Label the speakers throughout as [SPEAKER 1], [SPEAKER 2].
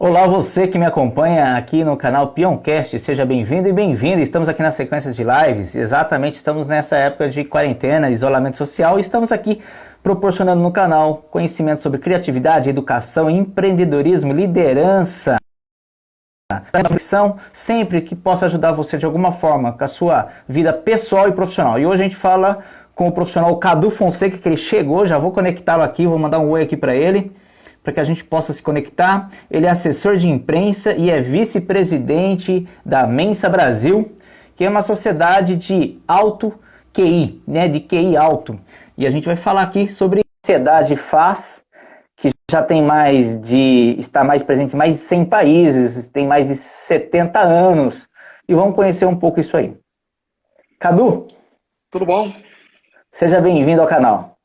[SPEAKER 1] Olá, você que me acompanha aqui no canal Peoncast, seja bem-vindo e bem-vinda. Estamos aqui na sequência de lives, exatamente estamos nessa época de quarentena, isolamento social e estamos aqui proporcionando no canal conhecimento sobre criatividade, educação, empreendedorismo, liderança, sempre que possa ajudar você de alguma forma com a sua vida pessoal e profissional. E hoje a gente fala com o profissional Cadu Fonseca, que ele chegou, já vou conectá-lo aqui, vou mandar um oi aqui para ele, para que a gente possa se conectar. Ele é assessor de imprensa e é vice-presidente da Mensa Brasil, que é uma sociedade de alto QI, né, de QI alto. E a gente vai falar aqui sobre o que a sociedade faz, que já tem está mais presente em mais de 100 países, tem mais de 70 anos. E vamos conhecer um pouco isso aí. Cadu?
[SPEAKER 2] Tudo bom?
[SPEAKER 1] Seja bem-vindo ao canal.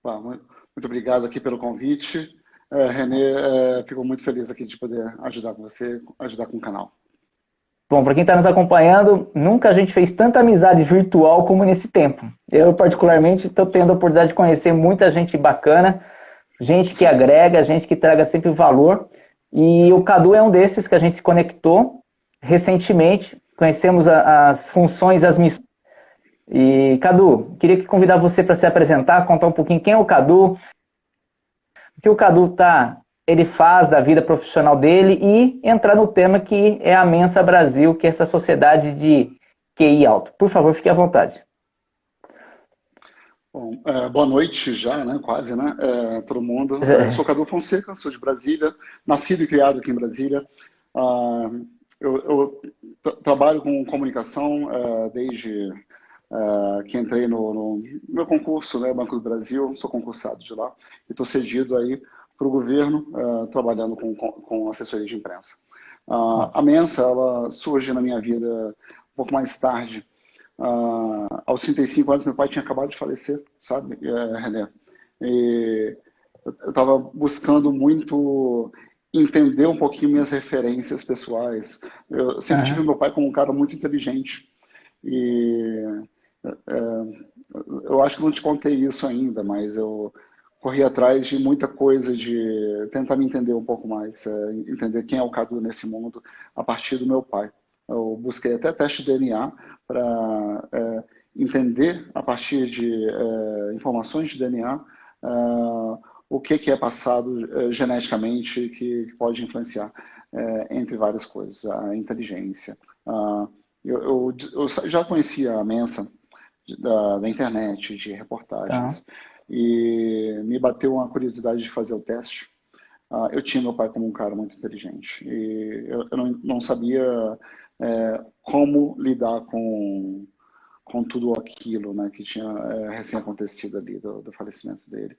[SPEAKER 2] Muito obrigado aqui pelo convite. Renê, fico muito feliz aqui de poder ajudar com você, ajudar com o canal.
[SPEAKER 1] Bom, para quem está nos acompanhando, nunca a gente fez tanta amizade virtual como nesse tempo. Eu, particularmente, estou tendo a oportunidade de conhecer muita gente bacana, gente que agrega, gente que traga sempre valor. E o Cadu é um desses que a gente se conectou recentemente, conhecemos as funções, as missões. E, Cadu, queria convidar você para se apresentar, contar um pouquinho quem é o Cadu, o que o Cadu ele faz da vida profissional dele e entrar no tema que é a Mensa Brasil, que é essa sociedade de QI alto. Por favor, fique à vontade.
[SPEAKER 2] Bom, boa noite já, né? Quase, né? Todo mundo. Eu sou Cadu Fonseca, sou de Brasília, nascido e criado aqui em Brasília. Eu trabalho com comunicação desde que entrei no meu concurso, né, Banco do Brasil, sou concursado de lá e estou cedido aí para o governo, trabalhando com assessoria de imprensa. A Mensa, ela surge na minha vida um pouco mais tarde. Aos 35 anos, meu pai tinha acabado de falecer, sabe, René? E eu estava buscando muito entender um pouquinho minhas referências pessoais. Eu sempre tive meu pai como um cara muito inteligente. E eu acho que não te contei isso ainda, mas eu corri atrás de muita coisa, de tentar me entender um pouco mais, entender quem é o Cadu nesse mundo a partir do meu pai. Eu busquei até teste de DNA para entender, a partir de informações de DNA, o que é passado geneticamente que pode influenciar, entre várias coisas, a inteligência. Eu já conhecia a Mensa da internet, de reportagens, e me bateu uma curiosidade de fazer o teste. Eu tinha meu pai como um cara muito inteligente, e eu não sabia como lidar com tudo aquilo, né, que tinha recém-acontecido ali, do falecimento dele.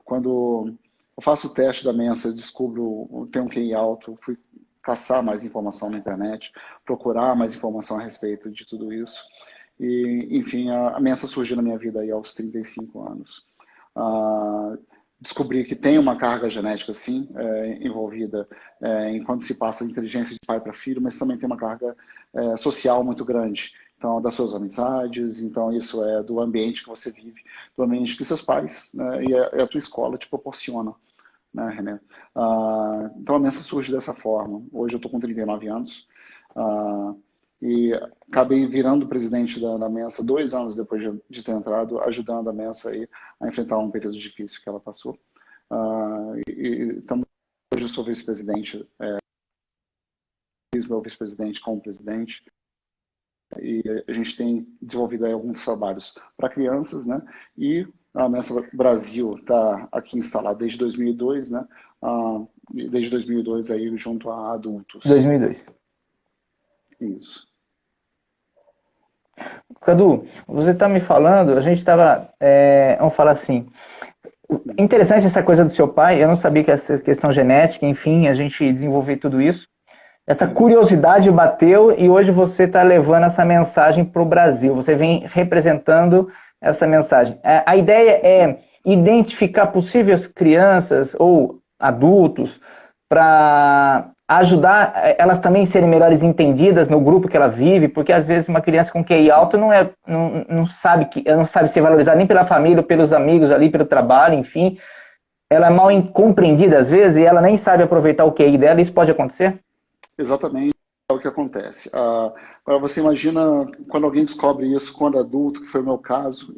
[SPEAKER 2] Quando eu faço o teste da Mensa, descubro, tenho um QI alto, fui caçar mais informação na internet, procurar mais informação a respeito de tudo isso. E, enfim, a Mensa surgiu na minha vida aí aos 35 anos. Descobri que tem uma carga genética, sim, envolvida enquanto se passa a inteligência de pai para filho, mas também tem uma carga social muito grande. Então, das suas amizades, então isso é do ambiente que você vive, do ambiente que seus pais, né, e a tua escola te proporcionam, né, René? Então a Mensa surge dessa forma. Hoje eu estou com 39 anos e acabei virando presidente da Mensa 2 anos depois de ter entrado, ajudando a Mensa aí a enfrentar um período difícil que ela passou. Então, hoje eu sou vice-presidente, fiz meu vice-presidente como presidente, e a gente tem desenvolvido aí alguns trabalhos para crianças, né? E a Mensa Brasil está aqui instalada desde 2002, né? Desde 2002 aí junto a adultos.
[SPEAKER 1] 2002.
[SPEAKER 2] Isso.
[SPEAKER 1] Cadu, você está me falando, a gente estava, vamos falar assim, interessante essa coisa do seu pai, eu não sabia que essa questão genética, enfim, a gente desenvolveu tudo isso. Essa curiosidade bateu e hoje você está levando essa mensagem para o Brasil, você vem representando essa mensagem. A ideia é identificar possíveis crianças ou adultos para ajudar elas também serem melhores entendidas no grupo que ela vive, porque às vezes uma criança com QI alto não sabe ser valorizada nem pela família, pelos amigos ali, pelo trabalho, enfim. ela é mal
[SPEAKER 2] Sim,
[SPEAKER 1] compreendida às vezes e ela nem sabe aproveitar o QI dela, isso pode acontecer?
[SPEAKER 2] exatamente é o que acontece. Agora, você imagina quando alguém descobre isso quando adulto, que foi o meu caso,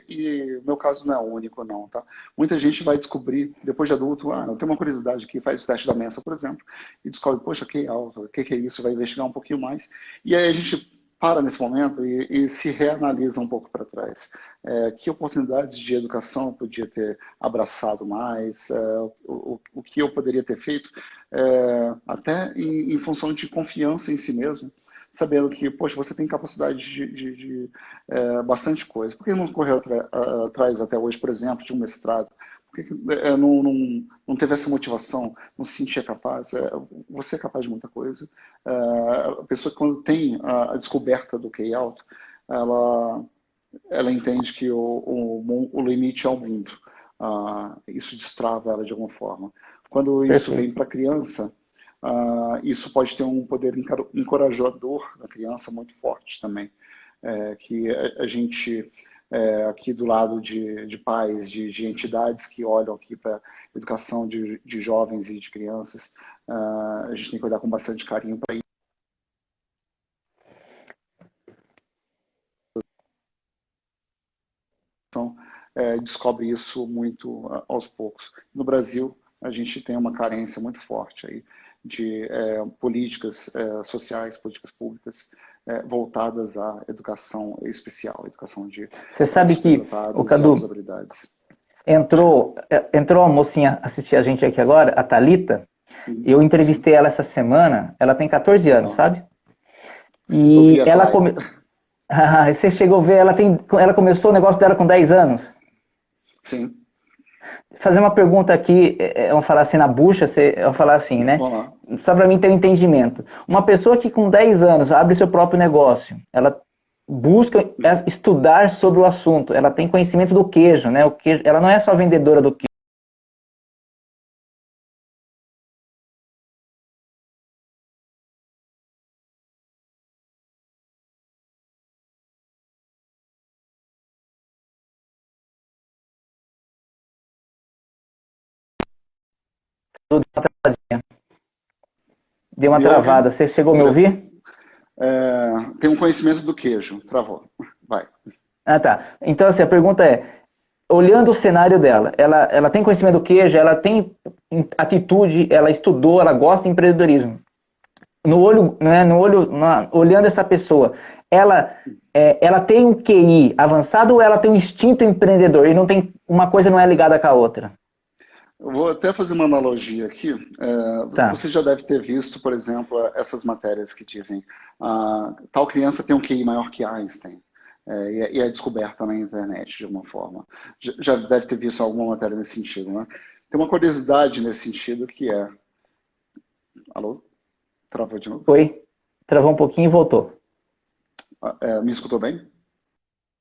[SPEAKER 2] e o meu caso não é único, não, tá? Muita gente vai descobrir, depois de adulto, eu tenho uma curiosidade aqui, faz o teste da Mensa, por exemplo, e descobre, poxa, que alto, o que é isso? Vai investigar um pouquinho mais. E aí a gente para nesse momento e se reanalisa um pouco para trás. Que oportunidades de educação eu podia ter abraçado mais, o que eu poderia ter feito, até em função de confiança em si mesmo, sabendo que, poxa, você tem capacidade de bastante coisa. Por que não correu atrás até hoje, por exemplo, de um mestrado? Por que não teve essa motivação, não se sentia capaz? Você é capaz de muita coisa. A pessoa, quando tem a descoberta do QI alto, ela, ela entende que o limite é o mundo. Isso destrava ela de alguma forma. Quando isso vem
[SPEAKER 1] Perfeito.
[SPEAKER 2] para a criança, isso pode ter um poder encorajador na criança muito forte também. Que a gente, aqui do lado de pais, de entidades que olham aqui para a educação de jovens e de crianças, a gente tem que olhar com bastante carinho para isso. Descobre isso muito aos poucos. No Brasil, a gente tem uma carência muito forte aí de políticas sociais, políticas públicas voltadas à educação especial, educação
[SPEAKER 1] Você
[SPEAKER 2] de
[SPEAKER 1] sabe que, o
[SPEAKER 2] superdotados e altas
[SPEAKER 1] Cadu,
[SPEAKER 2] habilidades.
[SPEAKER 1] entrou uma mocinha assistir a gente aqui agora, a Thalita. Eu
[SPEAKER 2] Sim,
[SPEAKER 1] entrevistei ela essa semana, ela tem 14 anos,
[SPEAKER 2] legal.
[SPEAKER 1] sabe?
[SPEAKER 2] Eu vi
[SPEAKER 1] E
[SPEAKER 2] essa
[SPEAKER 1] ela
[SPEAKER 2] live.
[SPEAKER 1] você chegou a ver, ela começou o negócio dela com 10 anos.
[SPEAKER 2] Sim,
[SPEAKER 1] Fazer uma pergunta aqui, vamos falar assim na bucha, vamos falar assim, né?
[SPEAKER 2] vamos lá.
[SPEAKER 1] Só para mim ter um entendimento. Uma pessoa que com 10 anos abre seu próprio negócio, ela busca estudar sobre o assunto, ela tem conhecimento do queijo, né? O queijo, ela não é só vendedora do queijo. Deu uma
[SPEAKER 2] Me ouve?
[SPEAKER 1] travada. Você chegou a me
[SPEAKER 2] Beleza.
[SPEAKER 1] ouvir?
[SPEAKER 2] Tem um conhecimento do queijo. Travou. Vai.
[SPEAKER 1] Ah, tá. Então, assim, a pergunta é, olhando o cenário dela, ela tem conhecimento do queijo, ela tem atitude, ela estudou, ela gosta de empreendedorismo. No olho, né, olhando essa pessoa, ela tem um QI avançado ou ela tem um instinto empreendedor e não tem uma coisa não é ligada com a outra?
[SPEAKER 2] Eu vou até fazer uma analogia aqui.
[SPEAKER 1] Tá.
[SPEAKER 2] Você já deve ter visto, por exemplo, essas matérias que dizem tal criança tem um QI maior que Einstein. E é descoberta na internet, de alguma forma. Já deve ter visto alguma matéria nesse sentido, né? Tem uma curiosidade nesse sentido que é... Alô? Travou de novo?
[SPEAKER 1] Foi. Travou um pouquinho e voltou.
[SPEAKER 2] Me escutou bem?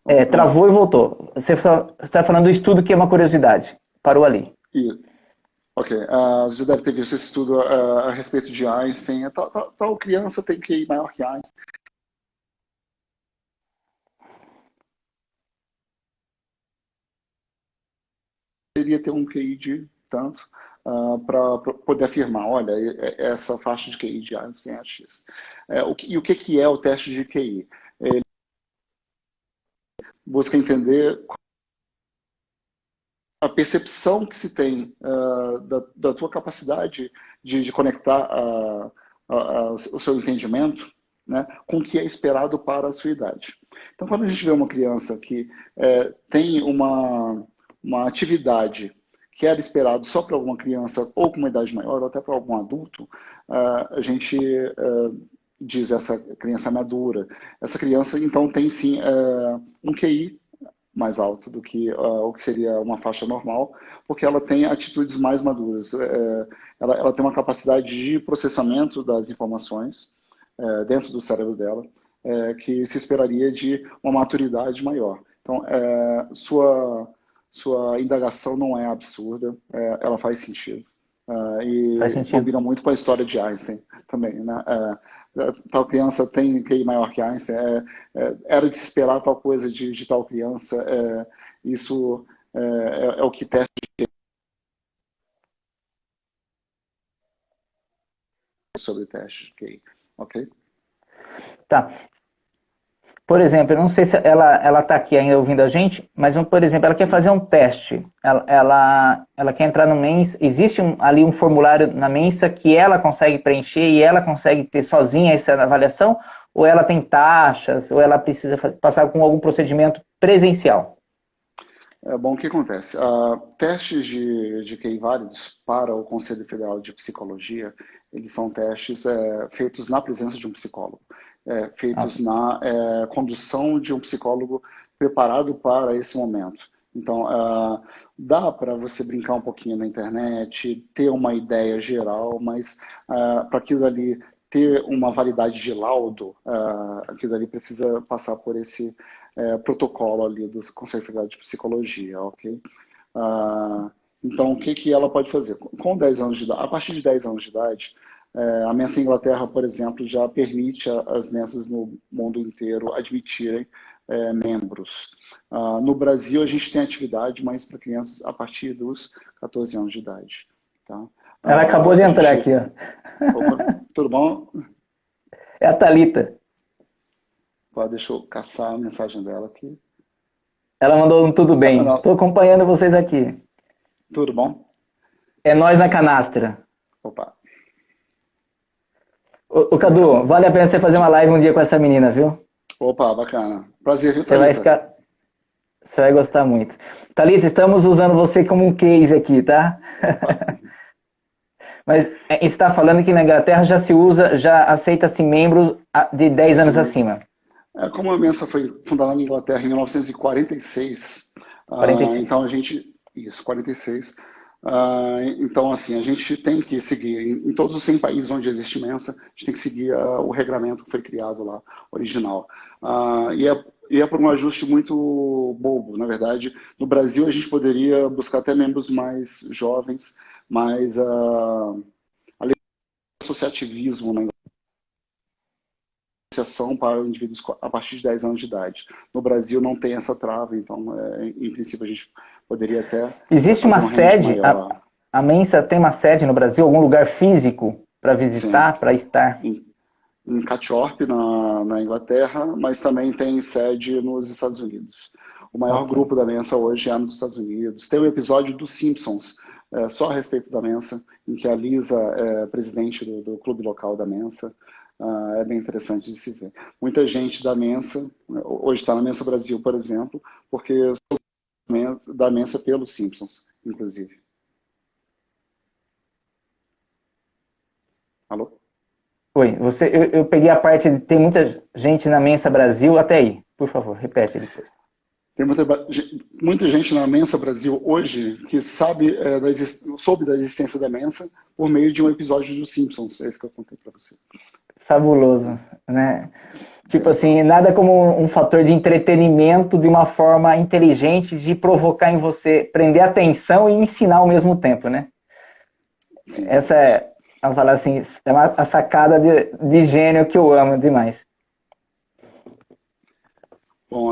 [SPEAKER 2] Vamos lá.
[SPEAKER 1] Travou e voltou. Você está falando do estudo que é uma curiosidade. Parou ali.
[SPEAKER 2] E, ok. Você já deve ter visto esse estudo a respeito de Einstein. Tal criança tem QI maior que Einstein. Deveria ter um QI de tanto para poder afirmar, olha, essa faixa de QI de Einstein é X. E o que é o teste de QI? Ele busca entender a percepção que se tem da tua capacidade de conectar o seu entendimento, né, com o que é esperado para a sua idade. Então, quando a gente vê uma criança que tem uma atividade que era esperado só para alguma criança ou com uma idade maior ou até para algum adulto, a gente diz essa criança madura. Essa criança, então, tem sim um QI mais alto do que o que seria uma faixa normal, porque ela tem atitudes mais maduras. Ela tem uma capacidade de processamento das informações dentro do cérebro dela, que se esperaria de uma maturidade maior. Então, sua indagação não é absurda, ela faz sentido.
[SPEAKER 1] Faz
[SPEAKER 2] E
[SPEAKER 1] sentido.
[SPEAKER 2] combina muito com a história de Einstein também, né? Tal criança tem QI maior que Einstein, era de se esperar tal coisa de tal criança, isso é o que testa. sobre testes de QI, ok?
[SPEAKER 1] Tá. Por exemplo, eu não sei se ela está aqui ainda ouvindo a gente, mas, por exemplo, ela quer
[SPEAKER 2] Sim.
[SPEAKER 1] fazer um teste. Ela quer entrar no Mensa. Existe ali um formulário na Mensa que ela consegue preencher e ela consegue ter sozinha essa avaliação? Ou ela tem taxas? Ou ela precisa passar com algum procedimento presencial?
[SPEAKER 2] Bom, o que acontece? Testes de QI válidos para o Conselho Federal de Psicologia, eles são testes feitos na presença de um psicólogo,
[SPEAKER 1] Ok.
[SPEAKER 2] feitos na condução de um psicólogo preparado para esse momento. Então, dá para você brincar um pouquinho na internet, ter uma ideia geral, mas para aquilo ali ter uma validade de laudo, aquilo ali precisa passar por esse protocolo ali do Conselho Federal de Psicologia, ok? Então, o que que ela pode fazer? Com 10 anos de idade, a partir de 10 anos de idade, a Mensa Inglaterra, por exemplo, já permite as mensas no mundo inteiro admitirem membros. No Brasil, a gente tem atividade, mas para crianças a partir dos 14 anos de idade. Tá?
[SPEAKER 1] Ela acabou de
[SPEAKER 2] A
[SPEAKER 1] entrar
[SPEAKER 2] gente...
[SPEAKER 1] aqui, ó.
[SPEAKER 2] Opa, tudo bom?
[SPEAKER 1] É a Thalita.
[SPEAKER 2] Deixa eu caçar a mensagem dela aqui.
[SPEAKER 1] Ela mandou um tudo bem.
[SPEAKER 2] Não,
[SPEAKER 1] Estou acompanhando vocês aqui.
[SPEAKER 2] tudo bom?
[SPEAKER 1] É nós na canastra.
[SPEAKER 2] Opa,
[SPEAKER 1] Ô, Cadu, vale a pena você fazer uma live um dia com essa menina, viu?
[SPEAKER 2] opa, bacana. Prazer, viu,
[SPEAKER 1] Você vai
[SPEAKER 2] Thalita?
[SPEAKER 1] ficar. Você vai gostar muito. Thalita, estamos usando você como um case aqui, tá?
[SPEAKER 2] Opa.
[SPEAKER 1] Mas está falando que na Inglaterra já se usa, já aceita-se membros de 10 anos
[SPEAKER 2] Sim.
[SPEAKER 1] acima.
[SPEAKER 2] Como a Mensa foi fundada na Inglaterra em 1946,
[SPEAKER 1] 46.
[SPEAKER 2] então a gente. Isso, 46. Então, assim, a gente tem que seguir, em todos os 100 países onde existe Mensa, a gente tem que seguir o regramento que foi criado lá, original. E é por um ajuste muito bobo, na verdade. No Brasil, a gente poderia buscar até membros mais jovens, mas além do associativismo na associação para indivíduos a partir de 10 anos de idade. No Brasil não tem essa trava, então, em princípio, a gente poderia até
[SPEAKER 1] Existe
[SPEAKER 2] fazer
[SPEAKER 1] uma
[SPEAKER 2] um range
[SPEAKER 1] sede,
[SPEAKER 2] maior.
[SPEAKER 1] a Mensa tem uma sede no Brasil, algum lugar físico para
[SPEAKER 2] Sim,
[SPEAKER 1] visitar, para estar?
[SPEAKER 2] em Cathorpe, na Inglaterra, mas também tem sede nos Estados Unidos. O maior
[SPEAKER 1] Ok.
[SPEAKER 2] grupo da Mensa hoje é nos Estados Unidos. Tem um episódio dos Simpsons, só a respeito da Mensa, em que a Lisa é presidente do clube local da Mensa. É bem interessante de se ver. Muita gente da Mensa, hoje está na Mensa Brasil, por exemplo, porque eu sou da Mensa pelos Simpsons, inclusive. Alô?
[SPEAKER 1] Oi, eu peguei a parte de tem muita gente na Mensa Brasil, até aí. Por favor, repete depois.
[SPEAKER 2] Tem muita gente na Mensa Brasil hoje que soube da existência da Mensa por meio de um episódio dos Simpsons. É isso que eu contei para você.
[SPEAKER 1] Fabuloso, né? Tipo assim, nada como um fator de entretenimento de uma forma inteligente de provocar em você, prender atenção e ensinar ao mesmo tempo, né?
[SPEAKER 2] Sim.
[SPEAKER 1] Essa é, vamos falar assim, é a sacada de gênio que eu amo demais.
[SPEAKER 2] Bom,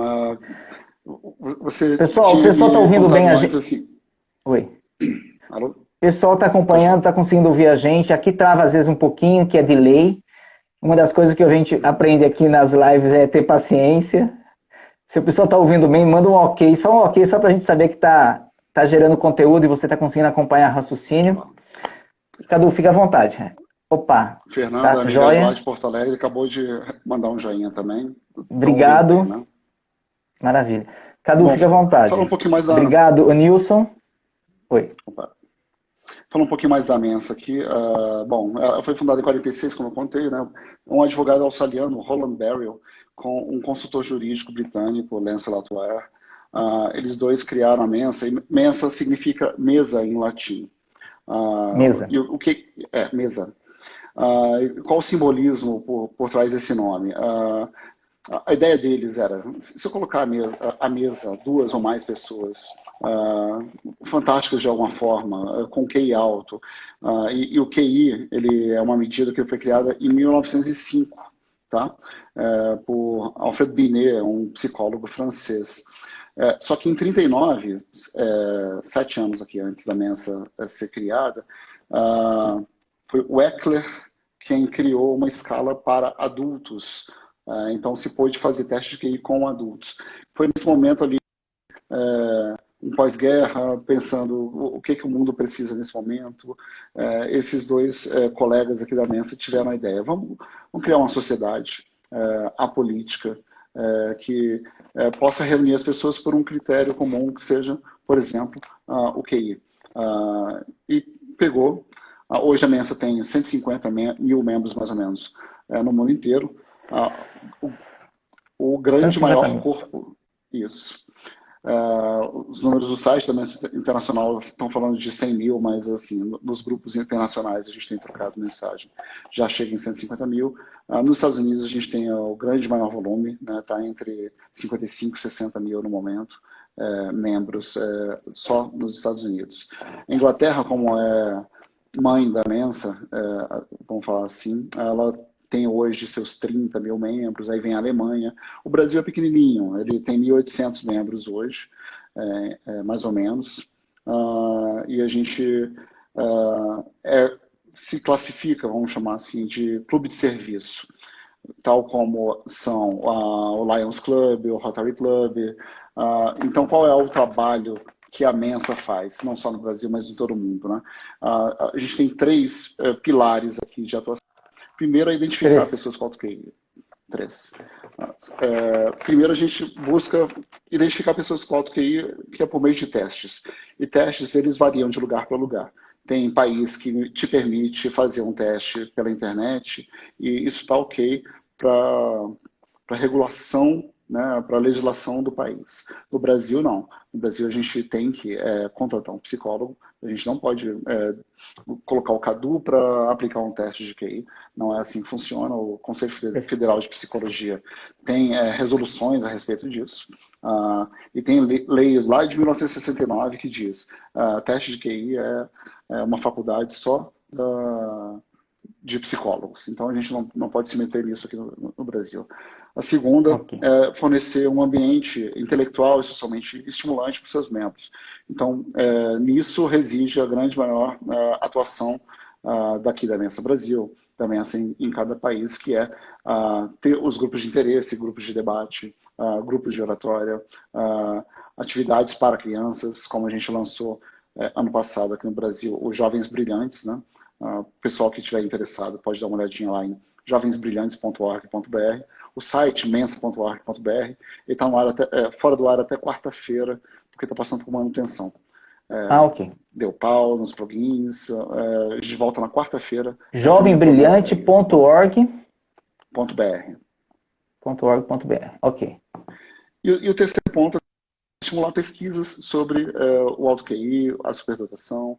[SPEAKER 2] você
[SPEAKER 1] Pessoal, o
[SPEAKER 2] tinha
[SPEAKER 1] pessoal tá
[SPEAKER 2] me
[SPEAKER 1] ouvindo bem
[SPEAKER 2] contado
[SPEAKER 1] a
[SPEAKER 2] antes
[SPEAKER 1] gente?
[SPEAKER 2] assim.
[SPEAKER 1] Oi.
[SPEAKER 2] Alô?
[SPEAKER 1] O pessoal tá
[SPEAKER 2] Pode
[SPEAKER 1] acompanhando,
[SPEAKER 2] falar.
[SPEAKER 1] tá conseguindo ouvir a gente. Aqui trava às vezes um pouquinho, que é delay. Uma das coisas que a gente aprende aqui nas lives é ter paciência. Se o pessoal tá ouvindo bem, manda um ok, só um ok, só pra gente saber que tá gerando conteúdo e você tá conseguindo acompanhar raciocínio. Cadu, fica à vontade. Opa,
[SPEAKER 2] Fernanda,
[SPEAKER 1] tá
[SPEAKER 2] amiga lá
[SPEAKER 1] joia.
[SPEAKER 2] de Porto Alegre, acabou de mandar um joinha também. Estão ouvindo bem,
[SPEAKER 1] Obrigado.
[SPEAKER 2] né?
[SPEAKER 1] Maravilha. Cadu,
[SPEAKER 2] Bom,
[SPEAKER 1] fica à
[SPEAKER 2] fala um
[SPEAKER 1] vontade.
[SPEAKER 2] pouquinho mais da.
[SPEAKER 1] Obrigado, o Nilson. Oi.
[SPEAKER 2] Opa. Fala um pouquinho mais da Mensa aqui. Bom, ela foi fundada em 46, como eu contei, né? Um advogado australiano, Roland Barrell, com um consultor jurídico britânico, Lance Latour. Eles dois criaram a Mensa, e Mensa significa mesa em latim.
[SPEAKER 1] Mesa.
[SPEAKER 2] E o que é mesa? Qual o simbolismo por trás desse nome? A ideia deles era, se eu colocar a mesa duas ou mais pessoas fantásticas de alguma forma, com QI alto, e o QI ele é uma medida que foi criada em 1905, tá? Por Alfred Binet, um psicólogo francês. Só que em 39, 7 anos aqui antes da Mensa ser criada, foi o Eckler quem criou uma escala para adultos. Então, se pôde fazer teste de QI com adultos. Foi nesse momento ali, um pós-guerra, pensando o que o mundo precisa nesse momento. Esses dois colegas aqui da Mensa tiveram a ideia. Vamos criar uma sociedade apolítica que possa reunir as pessoas por um critério comum, que seja, por exemplo, o QI. E pegou. Hoje a Mensa tem 150 mil membros, mais ou menos, no mundo inteiro. O grande
[SPEAKER 1] 150
[SPEAKER 2] maior
[SPEAKER 1] mil.
[SPEAKER 2] corpo... Isso. Os números do site da Mensa Internacional estão falando de 100 mil, mas assim, nos grupos internacionais a gente tem trocado mensagem. Já chega em 150 mil. Nos Estados Unidos a gente tem o grande maior volume, está entre 55 e 60 mil no momento, membros só nos Estados Unidos. A Inglaterra, como é mãe da Mensa, vamos falar assim, ela tem hoje seus 30 mil membros, aí vem a Alemanha. O Brasil é pequenininho, ele tem 1.800 membros hoje, mais ou menos, e a gente se classifica, vamos chamar assim, de clube de serviço, tal como são o Lions Club, o Rotary Club. Então, qual é o trabalho que a Mensa faz, não só no Brasil, mas em todo o mundo, né? A gente tem 3 pilares aqui de atuação. Primeiro é identificar pessoas com alto QI. 3. Primeiro a gente busca identificar pessoas com alto QI, que é por meio de testes. E testes, eles variam de lugar para lugar. Tem país que te permite fazer um teste pela internet, e isso está ok para regulação, né, para a legislação do país. No Brasil, não. No Brasil, a gente tem que contratar um psicólogo. A gente não pode colocar o CADU para aplicar um teste de QI. Não é assim que funciona. O Conselho Federal de Psicologia tem resoluções a respeito disso. E tem lei lá de 1969 que diz teste de QI é uma faculdade só de psicólogos. Então, a gente não pode se meter nisso aqui no Brasil. A segunda é fornecer um ambiente intelectual e socialmente estimulante para os seus membros. Então, nisso reside a grande maior atuação daqui da Mensa Brasil, da Mensa em cada país, que é ter os grupos de interesse, grupos de debate, grupos de oratória, atividades para crianças, como a gente lançou ano passado aqui no Brasil, os Jovens Brilhantes, né? O pessoal que estiver interessado pode dar uma olhadinha lá em jovensbrilhantes.org.br, o site mensa.org.br. Ele está fora do ar até quarta-feira, porque está passando por manutenção.
[SPEAKER 1] Ok.
[SPEAKER 2] Deu pau nos plugins. A gente volta na quarta-feira.
[SPEAKER 1] Jovembrilhante.org.br. Ok.
[SPEAKER 2] E o terceiro ponto é estimular pesquisas sobre o alto QI, a superdotação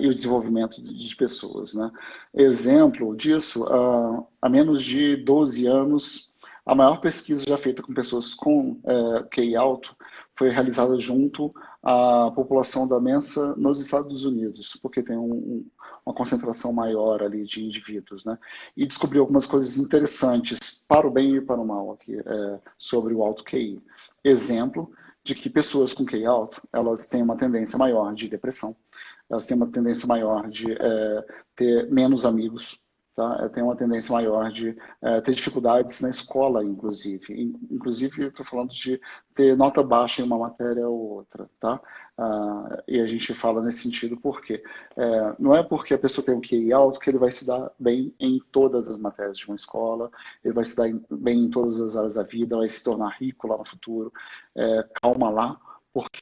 [SPEAKER 2] e o desenvolvimento de pessoas, né? Exemplo disso, há menos de 12 anos, a maior pesquisa já feita com pessoas com QI alto foi realizada junto à população da Mensa nos Estados Unidos, porque tem uma concentração maior ali de indivíduos, né? E descobriu algumas coisas interessantes para o bem e para o mal aqui sobre o alto QI. Exemplo de que pessoas com QI alto, elas têm uma tendência maior de depressão, elas têm uma tendência maior de ter menos amigos, tá? Tem uma tendência maior de ter dificuldades na escola, inclusive. Inclusive, eu estou falando de ter nota baixa em uma matéria ou outra, tá? E a gente fala nesse sentido porque não é porque a pessoa tem um QI alto que ele vai se dar bem em todas as matérias de uma escola, ele vai se dar bem em todas as áreas da vida, vai se tornar rico lá no futuro. Calma lá, porque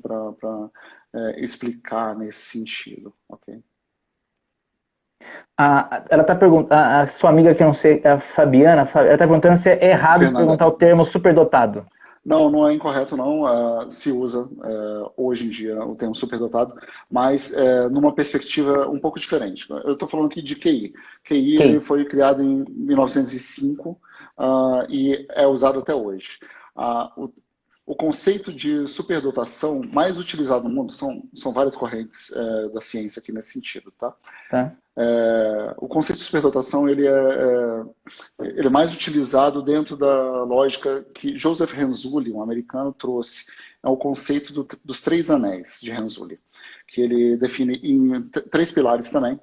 [SPEAKER 2] para explicar nesse sentido, ok?
[SPEAKER 1] Ela está perguntando, a sua amiga que eu não sei, a Fabiana, ela está perguntando se é errado
[SPEAKER 2] Fernanda.
[SPEAKER 1] Perguntar o termo superdotado.
[SPEAKER 2] Não é incorreto, não. Se usa hoje em dia o termo superdotado, mas numa perspectiva um pouco diferente. Eu estou falando aqui de QI. QI ele foi criado em 1905 e é usado até hoje. O conceito de superdotação mais utilizado no mundo, são várias correntes da ciência aqui nesse sentido, tá? O conceito de superdotação ele é mais utilizado dentro da lógica que Joseph Renzulli, um americano, trouxe. É o conceito dos 3 anéis de Renzulli, que ele define em três pilares também,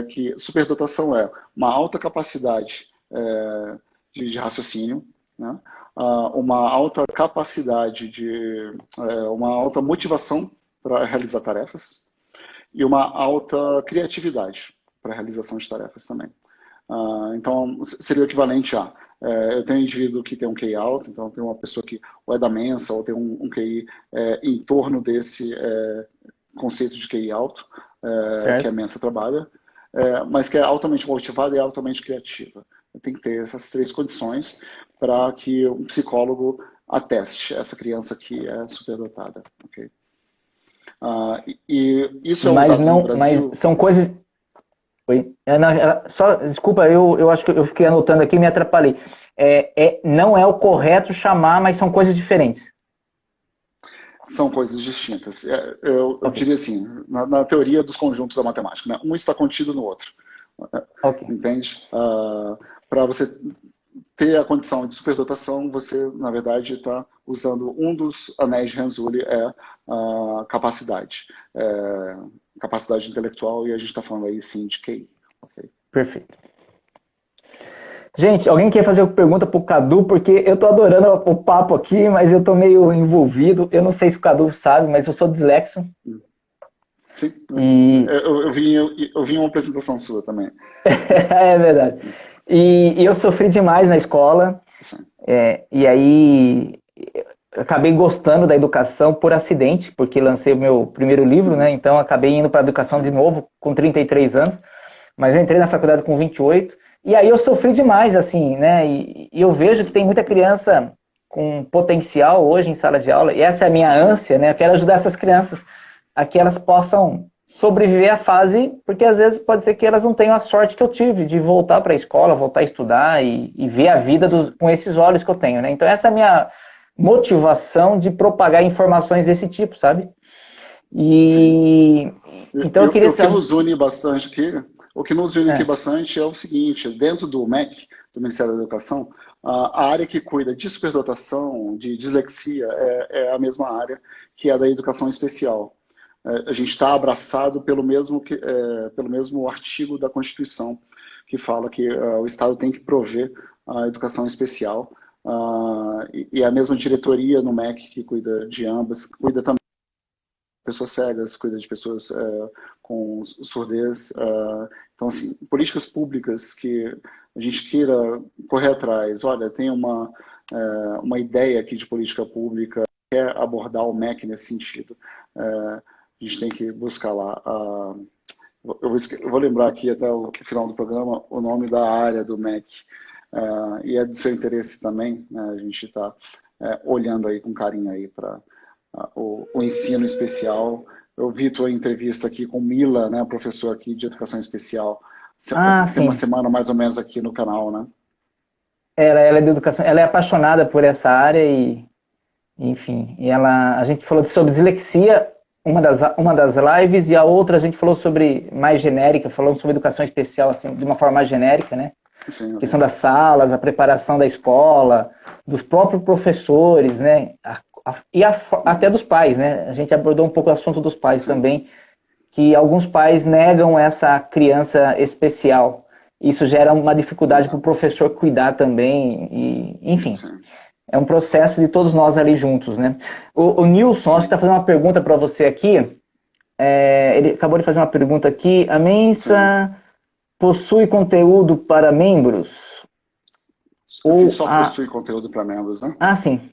[SPEAKER 2] que superdotação é uma alta capacidade de raciocínio, né? Uma alta capacidade uma alta motivação para realizar tarefas e uma alta criatividade para a realização de tarefas também. Então, seria o equivalente a eu tenho um indivíduo que tem um QI alto, então tem uma pessoa que ou é da Mensa ou tem um QI em torno desse conceito de QI alto, que a Mensa trabalha, mas que é altamente motivada e altamente criativa. Tem que ter essas três condições para que um psicólogo ateste essa criança que é superdotada. Okay? E isso é usado no Brasil...
[SPEAKER 1] Mas são coisas... Oi? Desculpa, eu acho que eu fiquei anotando aqui e me atrapalhei. Não é o correto chamar, mas são coisas diferentes.
[SPEAKER 2] São coisas distintas. Eu diria assim, na teoria dos conjuntos da matemática, né? Um está contido no outro.
[SPEAKER 1] Okay.
[SPEAKER 2] Entende? Para você ter a condição de superdotação, você, na verdade, está usando um dos anéis de Renzulli, a capacidade. Capacidade intelectual, e a gente está falando aí, sim, de QI. Okay?
[SPEAKER 1] Perfeito. Gente, alguém quer fazer uma pergunta para o Cadu? Porque eu estou adorando o papo aqui, mas eu estou meio envolvido. Eu não sei se o Cadu sabe, mas eu sou dislexo.
[SPEAKER 2] Sim,
[SPEAKER 1] e...
[SPEAKER 2] eu vi uma apresentação sua também.
[SPEAKER 1] É verdade. E eu sofri demais na escola, e aí acabei gostando da educação por acidente, porque lancei o meu primeiro livro, né? Então acabei indo para a educação de novo, com 33 anos, mas eu entrei na faculdade com 28, e aí eu sofri demais, assim, né? E eu vejo que tem muita criança com potencial hoje em sala de aula, e essa é a minha ânsia, né? Eu quero ajudar essas crianças a que elas possam sobreviver à fase, porque às vezes pode ser que elas não tenham a sorte que eu tive de voltar para a escola, voltar a estudar e ver a vida com esses olhos que eu tenho, né? Então essa é a minha motivação de propagar informações desse tipo, sabe? Então eu queria saber...
[SPEAKER 2] O que nos une bastante aqui, bastante é o seguinte: dentro do MEC, do Ministério da Educação, a área que cuida de superdotação, de dislexia, é a mesma área que é a da educação especial. A gente está abraçado pelo mesmo artigo da Constituição, que fala que o Estado tem que prover a educação especial, e a mesma diretoria no MEC que cuida de ambas, cuida também de pessoas cegas, cuida de pessoas com surdez. Então, assim, políticas públicas que a gente queira correr atrás. Olha, tem uma ideia aqui de política pública, quer abordar o MEC nesse sentido. A gente tem que buscar lá. Eu vou lembrar aqui até o final do programa o nome da área do MEC. E é do seu interesse também, né? A gente está olhando aí com carinho aí para o ensino especial. Eu vi tua entrevista aqui com Mila, né, professor aqui de educação especial. Tem uma semana mais ou menos aqui no canal, né?
[SPEAKER 1] Ela é de educação, ela é apaixonada por essa área enfim, a gente falou sobre dislexia, uma das lives, e a outra a gente falou sobre mais genérica, falando sobre educação especial, assim, de uma forma mais genérica, né? Sim, a questão das salas, a preparação da escola, dos próprios professores, né? Até dos pais, né? A gente abordou um pouco o assunto dos pais também, que alguns pais negam essa criança especial. Isso gera uma dificuldade para o professor cuidar também, enfim. É um processo de todos nós ali juntos, né? O Nilson, acho que está fazendo uma pergunta para você aqui. Ele acabou de fazer uma pergunta aqui. A Mensa possui conteúdo para membros?
[SPEAKER 2] Só possui conteúdo para membros, né?
[SPEAKER 1] Sim.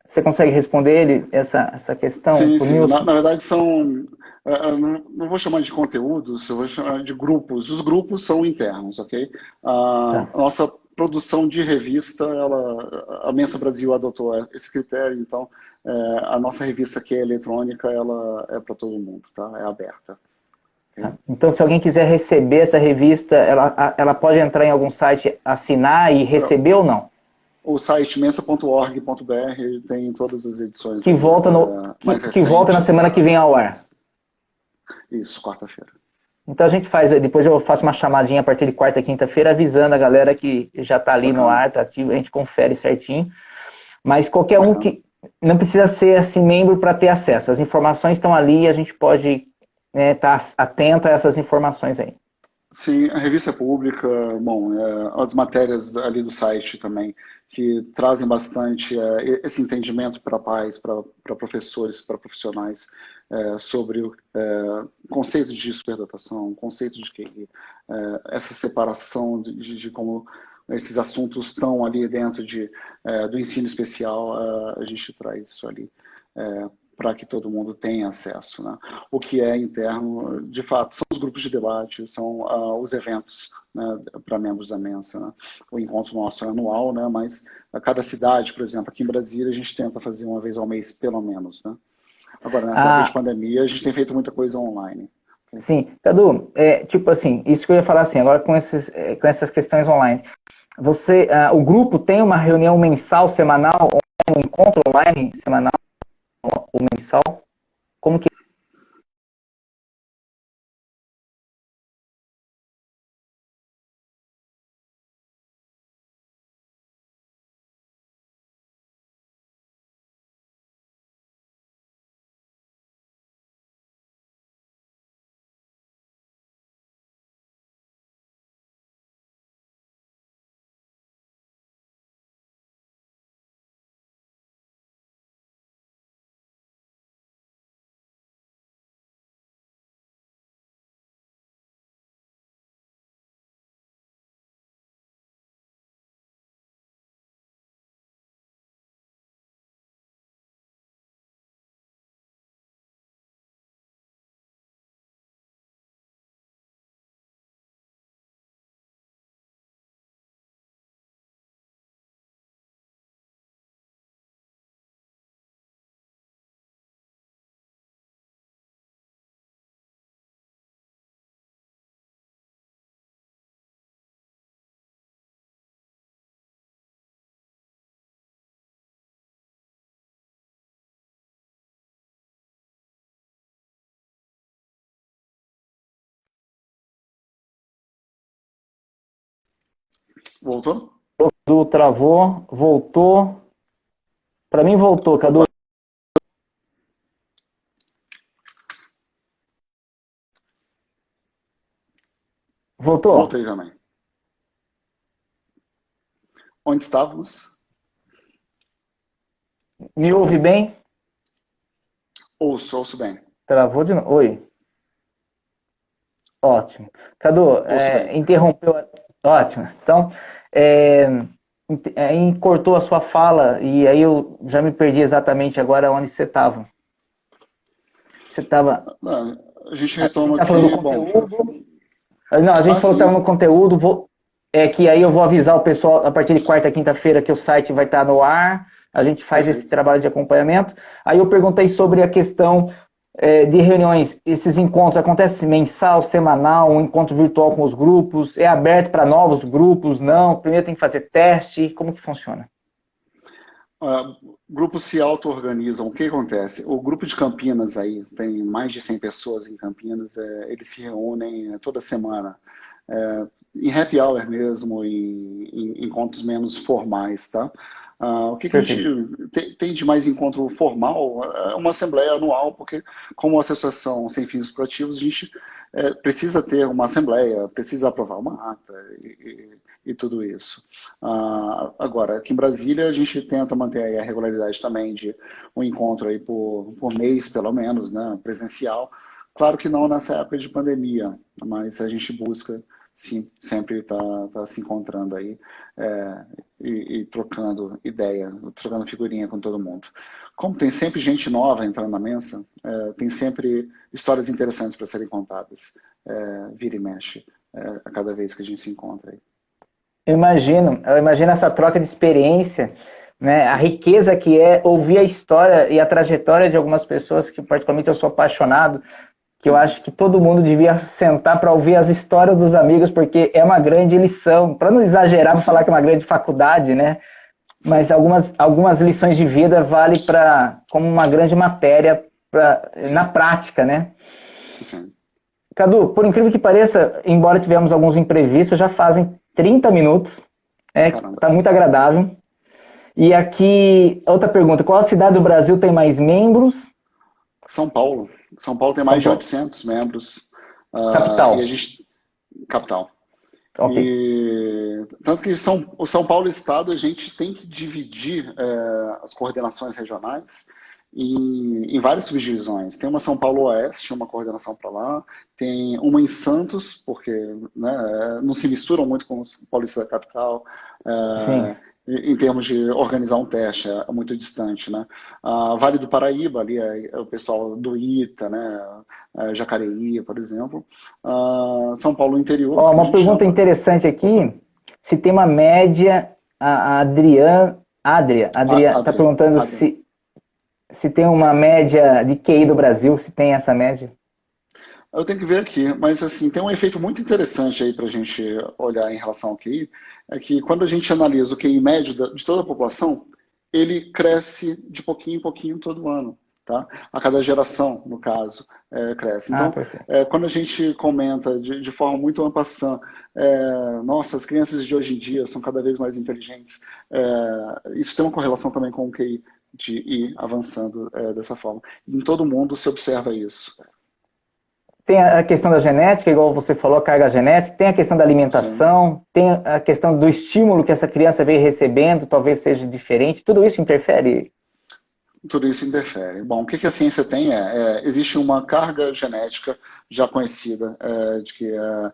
[SPEAKER 1] Você consegue responder essa questão?
[SPEAKER 2] Sim. Na verdade são... não vou chamar de conteúdos, eu vou chamar de grupos. Os grupos são internos, ok? A nossa produção de revista, a Mensa Brasil adotou esse critério, então a nossa revista que é eletrônica, ela é para todo mundo, tá? É aberta. Okay?
[SPEAKER 1] Então, se alguém quiser receber essa revista, ela pode entrar em algum site, assinar e receber ou não?
[SPEAKER 2] O site mensa.org.br tem todas as edições.
[SPEAKER 1] Que volta, que volta na semana que vem ao ar.
[SPEAKER 2] Isso, quarta-feira.
[SPEAKER 1] Então a gente depois eu faço uma chamadinha a partir de quarta e quinta-feira, avisando a galera que já está ali no ar, tá ativo, a gente confere certinho. Mas qualquer um não precisa ser assim membro para ter acesso. As informações estão ali e a gente pode estar atento a essas informações aí.
[SPEAKER 2] Sim, a revista é pública, bom, as matérias ali do site também, que trazem bastante esse entendimento para pais, para professores, para profissionais, sobre o conceito de superdotação, conceito de QI, essa separação de como esses assuntos estão ali dentro do ensino especial, a gente traz isso ali. Para que todo mundo tenha acesso, né? O que é interno, de fato, são os grupos de debate, são os eventos, né, para membros da Mensa, né? O encontro nosso é anual, né, mas a cada cidade, por exemplo, aqui em Brasília, a gente tenta fazer uma vez ao mês, pelo menos, né? Agora, nessa época de
[SPEAKER 1] Ah,
[SPEAKER 2] pandemia, a gente tem feito muita coisa online.
[SPEAKER 1] sim. Cadu, tipo assim, isso que eu ia falar assim, agora com essas questões online. O grupo tem uma reunião mensal, semanal, um encontro online semanal ou mensal? Como que
[SPEAKER 2] Voltou?
[SPEAKER 1] Cadu travou, voltou? Para mim voltou, Cadu.
[SPEAKER 2] Opa,
[SPEAKER 1] Voltou?
[SPEAKER 2] voltei também. Onde estávamos?
[SPEAKER 1] Me ouve bem?
[SPEAKER 2] Ouço bem.
[SPEAKER 1] Travou de novo. Oi. Ótimo. Cadu,
[SPEAKER 2] Ouço bem.
[SPEAKER 1] interrompeu. Ótimo. Então, é, cortou a sua fala e aí eu já me perdi exatamente agora onde você estava. Você estava.
[SPEAKER 2] Ah, a gente
[SPEAKER 1] A gente
[SPEAKER 2] retoma
[SPEAKER 1] está falando do
[SPEAKER 2] aqui, bom,
[SPEAKER 1] conteúdo. Não, a gente falou que estava no
[SPEAKER 2] sim,
[SPEAKER 1] conteúdo. Que aí eu vou avisar o pessoal a partir de quarta, quinta-feira que o site vai estar no ar. A gente faz esse
[SPEAKER 2] perfeito.
[SPEAKER 1] trabalho de acompanhamento. Aí eu perguntei sobre a questão de reuniões. Esses encontros acontecem mensal, semanal, um encontro virtual com os grupos? É aberto para novos grupos? Não? Primeiro tem que fazer teste? Como que funciona?
[SPEAKER 2] Grupos se auto-organizam. O que acontece? O grupo de Campinas aí, tem mais de 100 pessoas em Campinas, eles se reúnem toda semana, em happy hour mesmo, em encontros menos formais, tá? O que a
[SPEAKER 1] Perfeito.
[SPEAKER 2] gente tem de mais encontro formal? É uma assembleia anual, porque como associação sem fins lucrativos, a gente precisa ter uma assembleia, precisa aprovar uma ata e tudo isso. Agora, aqui em Brasília, a gente tenta manter aí a regularidade também de um encontro aí por mês, pelo menos, né, presencial. Claro que não nessa época de pandemia, mas a gente busca, sim, sempre tá se encontrando aí e trocando ideia, trocando figurinha com todo mundo. Como tem sempre gente nova entrando na Mensa, tem sempre histórias interessantes para serem contadas, vira e mexe, a cada vez que a gente se encontra aí.
[SPEAKER 1] Eu imagino essa troca de experiência, né? A riqueza que é ouvir a história e a trajetória de algumas pessoas que particularmente eu sou apaixonado, que eu acho que todo mundo devia sentar para ouvir as histórias dos amigos, porque é uma grande lição. Para não exagerar, não falar que é uma grande faculdade, né? Mas
[SPEAKER 2] Sim,
[SPEAKER 1] algumas lições de vida vale como uma grande matéria na
[SPEAKER 2] sim,
[SPEAKER 1] prática, né?
[SPEAKER 2] sim.
[SPEAKER 1] Cadu, por incrível que pareça, embora tivemos alguns imprevistos, já fazem 30 minutos,
[SPEAKER 2] Caramba.
[SPEAKER 1] está muito agradável. E aqui, outra pergunta, qual a cidade do Brasil tem mais membros?
[SPEAKER 2] São Paulo. São Paulo tem
[SPEAKER 1] São
[SPEAKER 2] mais de
[SPEAKER 1] Paulo.
[SPEAKER 2] 800 membros. E a
[SPEAKER 1] Capital.
[SPEAKER 2] gente... Capital.
[SPEAKER 1] Ok.
[SPEAKER 2] E tanto que o São Paulo Estado a gente tem que dividir as coordenações regionais em várias subdivisões. Tem uma São Paulo Oeste, uma coordenação para lá, tem uma em Santos, porque né, não se misturam muito com os paulistas da capital,
[SPEAKER 1] Sim.
[SPEAKER 2] em termos de organizar um teste, é muito distante, né? Vale do Paraíba, ali é o pessoal do ITA, né? Jacareí, por exemplo. São Paulo Interior,
[SPEAKER 1] Ó,
[SPEAKER 2] que a
[SPEAKER 1] uma
[SPEAKER 2] gente
[SPEAKER 1] pergunta
[SPEAKER 2] chama.
[SPEAKER 1] interessante aqui, se tem uma média, a Adria está perguntando
[SPEAKER 2] Adria.
[SPEAKER 1] se tem uma média de QI do Brasil, se tem essa média.
[SPEAKER 2] Eu tenho que ver aqui, mas assim, tem um efeito muito interessante aí para a gente olhar em relação ao QI, é que quando a gente analisa o QI médio de toda a população, ele cresce de pouquinho em pouquinho todo ano, tá? A cada geração, no caso, cresce.
[SPEAKER 1] Ah,
[SPEAKER 2] Então,
[SPEAKER 1] perfeito.
[SPEAKER 2] quando a gente comenta de forma muito en passant, nossa, as crianças de hoje em dia são cada vez mais inteligentes, isso tem uma correlação também com o QI de ir avançando dessa forma. Em todo mundo se observa isso.
[SPEAKER 1] Tem a questão da genética, igual você falou, a carga genética, tem a questão da
[SPEAKER 2] Sim.
[SPEAKER 1] alimentação, tem a questão do estímulo que essa criança vem recebendo, talvez seja diferente, tudo isso interfere?
[SPEAKER 2] Tudo isso interfere. Bom, o que a ciência tem existe uma carga genética já conhecida de que a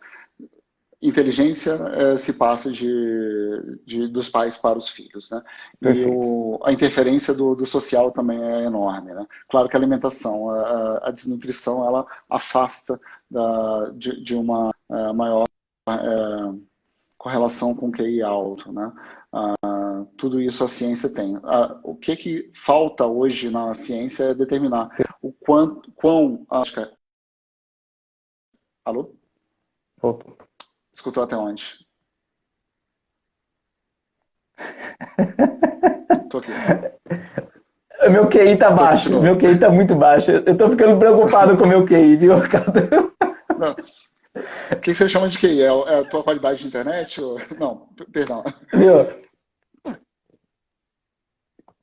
[SPEAKER 2] inteligência se passa dos pais para os filhos, né? E
[SPEAKER 1] Perfeito.
[SPEAKER 2] a interferência do social também é enorme, né? Claro que a alimentação, a desnutrição, ela afasta de uma maior correlação com QI alto, né? Tudo isso a ciência tem. O que falta hoje na ciência é determinar o quão, acho que alô?
[SPEAKER 1] Voltou.
[SPEAKER 2] Escutou até onde? Tô aqui.
[SPEAKER 1] Meu QI tá
[SPEAKER 2] Tô aqui de
[SPEAKER 1] baixo, meu
[SPEAKER 2] novo.
[SPEAKER 1] QI tá muito baixo. Eu tô ficando preocupado com o meu QI, viu, Cadu?
[SPEAKER 2] Não. O que você chama de QI? É a tua qualidade de internet? Não, perdão.
[SPEAKER 1] Viu?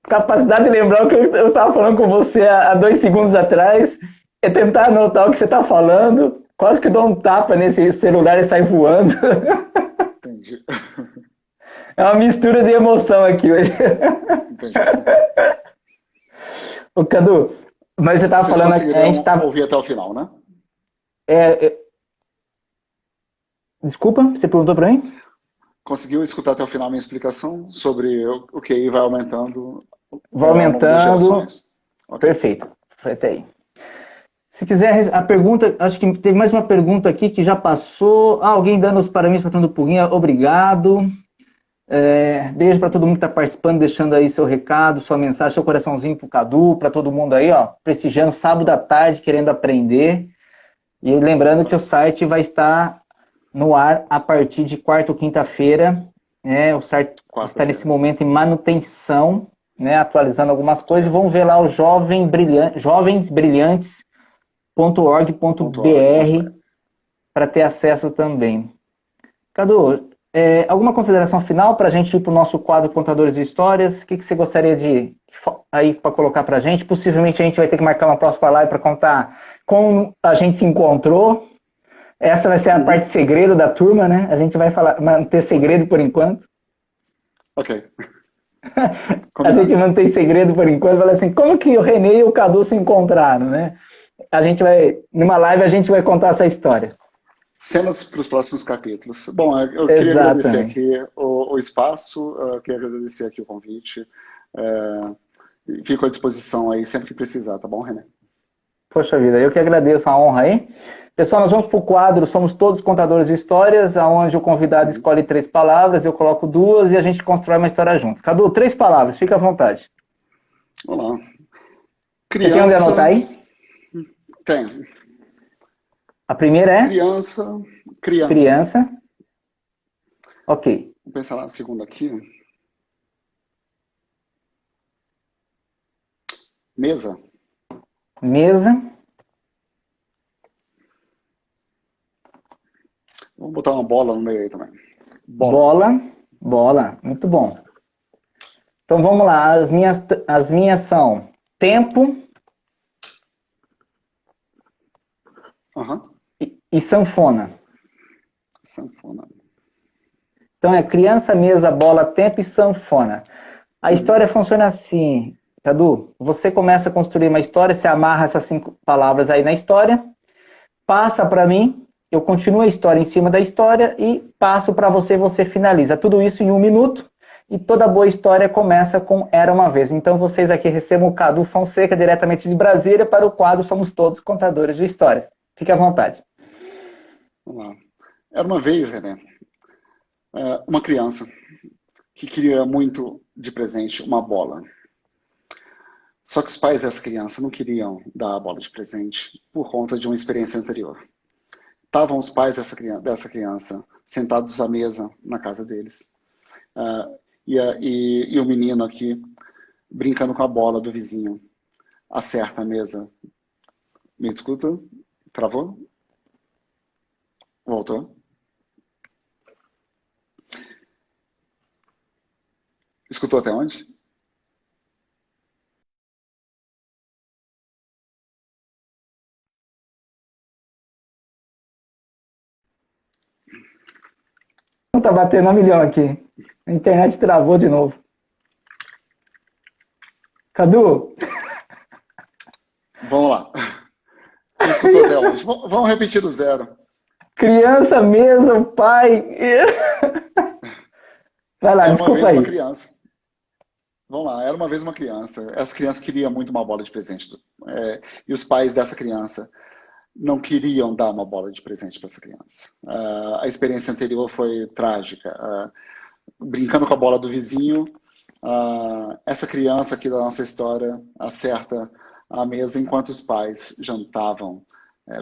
[SPEAKER 1] Capacidade de lembrar o que eu estava falando com você há 2 segundos atrás, é tentar anotar o que você está falando, quase que dou um tapa nesse celular e sai voando.
[SPEAKER 2] Entendi.
[SPEAKER 1] É uma mistura de emoção aqui hoje.
[SPEAKER 2] Entendi.
[SPEAKER 1] Ô, Cadu, mas você estava
[SPEAKER 2] Vocês
[SPEAKER 1] falando, a gente
[SPEAKER 2] conseguiram
[SPEAKER 1] tá.
[SPEAKER 2] ouvir até o final, né?
[SPEAKER 1] É, é, desculpa, você perguntou para mim?
[SPEAKER 2] Conseguiu escutar até o final a minha explicação sobre o QI vai aumentando
[SPEAKER 1] Vai
[SPEAKER 2] ao longo das
[SPEAKER 1] aumentando.
[SPEAKER 2] gerações? Ok.
[SPEAKER 1] Perfeito, foi até aí. Se quiser a pergunta, acho que tem mais uma pergunta aqui que já passou. Alguém dando os parabéns para todo Puguinha, obrigado. Beijo para todo mundo que está participando, deixando aí seu recado, sua mensagem, seu coraçãozinho pro Cadu, para todo mundo aí, ó, prestigiando sábado à tarde, querendo aprender. E lembrando que o site vai estar no ar a partir de quarta ou quinta-feira, né? O site está nesse
[SPEAKER 2] Quarta-feira.
[SPEAKER 1] momento em manutenção, né? Atualizando algumas coisas. Vamos ver lá o
[SPEAKER 2] .org.br.
[SPEAKER 1] jovensbrilhantes.org.br para ter acesso também. Cadu, alguma consideração final para a gente ir para o nosso quadro Contadores de Histórias? O que você gostaria de aí para colocar para a gente? Possivelmente a gente vai ter que marcar uma próxima live para contar como a gente se encontrou. Essa vai ser a parte segredo da turma, né? A gente vai manter segredo por enquanto.
[SPEAKER 2] Ok.
[SPEAKER 1] A gente
[SPEAKER 2] Combinado.
[SPEAKER 1] mantém segredo por enquanto. Fala assim, como que o Renê e o Cadu se encontraram, né? Numa live a gente vai contar essa história.
[SPEAKER 2] Cenas para os próximos capítulos. Bom, eu queria agradecer
[SPEAKER 1] Exatamente.
[SPEAKER 2] aqui o espaço, queria agradecer aqui o convite. Fico à disposição aí sempre que precisar, tá bom, René?
[SPEAKER 1] Poxa vida, eu que agradeço a honra aí. Pessoal, nós vamos para o quadro Somos Todos Contadores de Histórias, onde o convidado escolhe 3 palavras, eu coloco 2 e a gente constrói uma história junto. Cadu, 3 palavras, fica à vontade.
[SPEAKER 2] Vamos lá.
[SPEAKER 1] Você tem onde anotar
[SPEAKER 2] Criança.
[SPEAKER 1] aí?
[SPEAKER 2] Tem.
[SPEAKER 1] A primeira é?
[SPEAKER 2] Criança. Criança.
[SPEAKER 1] Criança. Ok.
[SPEAKER 2] Vou pensar na segunda aqui. Mesa.
[SPEAKER 1] Mesa.
[SPEAKER 2] Vamos botar uma bola no meio aí também. Bola.
[SPEAKER 1] Bola. Bola. Muito bom. Então vamos lá, as minhas são tempo
[SPEAKER 2] Aham.
[SPEAKER 1] e sanfona.
[SPEAKER 2] Sanfona.
[SPEAKER 1] Então é criança, mesa, bola, tempo e sanfona. A história funciona assim, Cadu. Você começa a construir uma história, você amarra essas 5 palavras aí na história, passa para mim, eu continuo a história em cima da história e passo para você, você finaliza. Tudo isso em 1 minuto e toda boa história começa com Era Uma Vez. Então vocês aqui recebam o Cadu Fonseca diretamente de Brasília para o quadro Somos Todos Contadores de Histórias. Fique à vontade.
[SPEAKER 2] Vamos lá. Era uma vez, René, uma criança que queria muito de presente uma bola. Só que os pais dessa criança não queriam dar a bola de presente por conta de uma experiência anterior. Estavam os pais dessa criança sentados à mesa na casa deles. E o menino aqui brincando com a bola do vizinho. Acerta a mesa. Me escuta? Travou? Voltou? Escutou até onde?
[SPEAKER 1] Tá batendo 1 milhão aqui. A internet travou de novo. Cadu,
[SPEAKER 2] Vamos lá. Escutou até onde? Vamos repetir do zero.
[SPEAKER 1] criança, mesa, o pai. Vai lá,
[SPEAKER 2] Era uma
[SPEAKER 1] desculpa
[SPEAKER 2] vez uma
[SPEAKER 1] aí.
[SPEAKER 2] criança. Vamos lá, era uma vez uma criança. Essa criança queria muito uma bola de presente. E os pais dessa criança não queriam dar uma bola de presente para essa criança. A experiência anterior foi trágica. Brincando com a bola do vizinho, essa criança aqui da nossa história acerta a mesa enquanto os pais jantavam,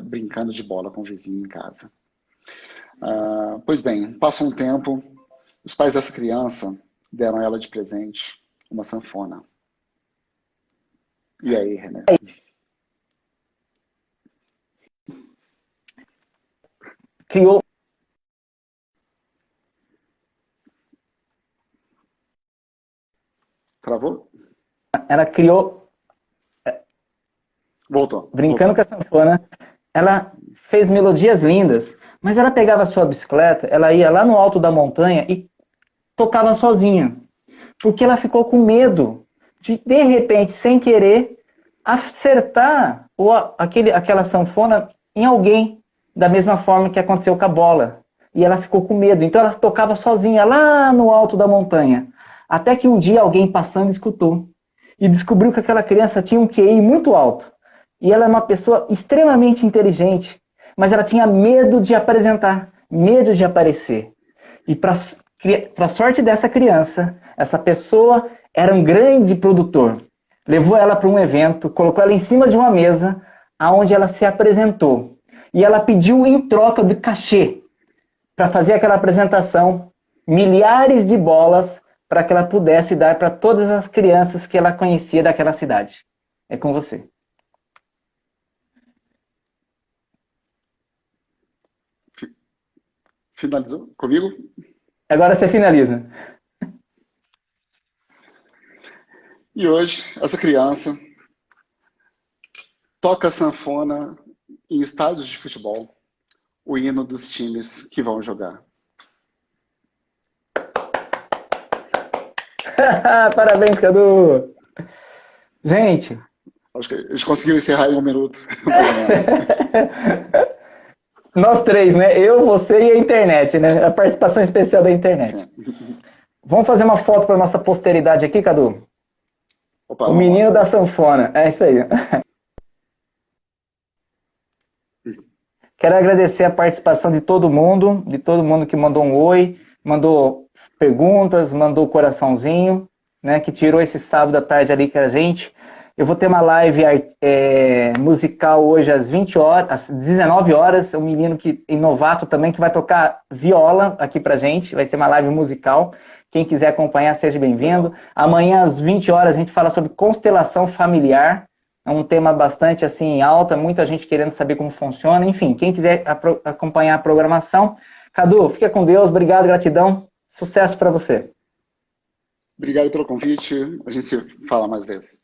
[SPEAKER 2] brincando de bola com o vizinho em casa. Pois bem, passa um tempo, os pais dessa criança deram a ela de presente uma sanfona. E aí, René?
[SPEAKER 1] Criou,
[SPEAKER 2] Travou?
[SPEAKER 1] ela criou,
[SPEAKER 2] Voltou.
[SPEAKER 1] brincando com a sanfona, ela fez melodias lindas, mas ela pegava a sua bicicleta, ela ia lá no alto da montanha e tocava sozinha, porque ela ficou com medo de repente, sem querer, acertar aquela sanfona em alguém, da mesma forma que aconteceu com a bola. E ela ficou com medo, então ela tocava sozinha lá no alto da montanha. Até que um dia alguém passando escutou e descobriu que aquela criança tinha um QI muito alto. E ela é uma pessoa extremamente inteligente, mas ela tinha medo de apresentar, medo de aparecer. E para sorte dessa criança, essa pessoa era um grande produtor. Levou ela para um evento, colocou ela em cima de uma mesa, aonde ela se apresentou. E ela pediu em troca de cachê para fazer aquela apresentação, milhares de bolas para que ela pudesse dar para todas as crianças que ela conhecia daquela cidade. É com você.
[SPEAKER 2] Finalizou comigo?
[SPEAKER 1] Agora você finaliza.
[SPEAKER 2] E hoje, essa criança toca sanfona em estádios de futebol, o hino dos times que vão jogar.
[SPEAKER 1] Parabéns, Cadu! Gente,
[SPEAKER 2] Acho que a gente conseguiu encerrar em 1 minuto, mais ou menos.
[SPEAKER 1] nós 3, né? Eu, você e a internet, né? A participação especial da internet.
[SPEAKER 2] Sim.
[SPEAKER 1] Vamos fazer uma foto para nossa posteridade aqui, Cadu?
[SPEAKER 2] Opa,
[SPEAKER 1] O
[SPEAKER 2] vamos lá.
[SPEAKER 1] menino da sanfona. É isso aí. Quero agradecer a participação de todo mundo que mandou um oi, mandou perguntas, mandou coraçãozinho, né? Que tirou esse sábado à tarde ali com a gente. Eu vou ter uma live musical hoje às 20 horas, às 19 horas. Um menino novato também que vai tocar viola aqui pra gente. Vai ser uma live musical. Quem quiser acompanhar, seja bem-vindo. Amanhã às 20 horas a gente fala sobre constelação familiar. É um tema bastante assim alta, muita gente querendo saber como funciona. Enfim, quem quiser acompanhar a programação. Cadu, fica com Deus. Obrigado, gratidão. Sucesso para você.
[SPEAKER 2] Obrigado pelo convite. A gente se fala mais vezes.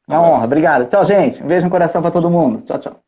[SPEAKER 1] Uma honra.
[SPEAKER 2] Abraço.
[SPEAKER 1] Obrigado. Tchau, gente. Um beijo no coração para todo mundo. Tchau, tchau.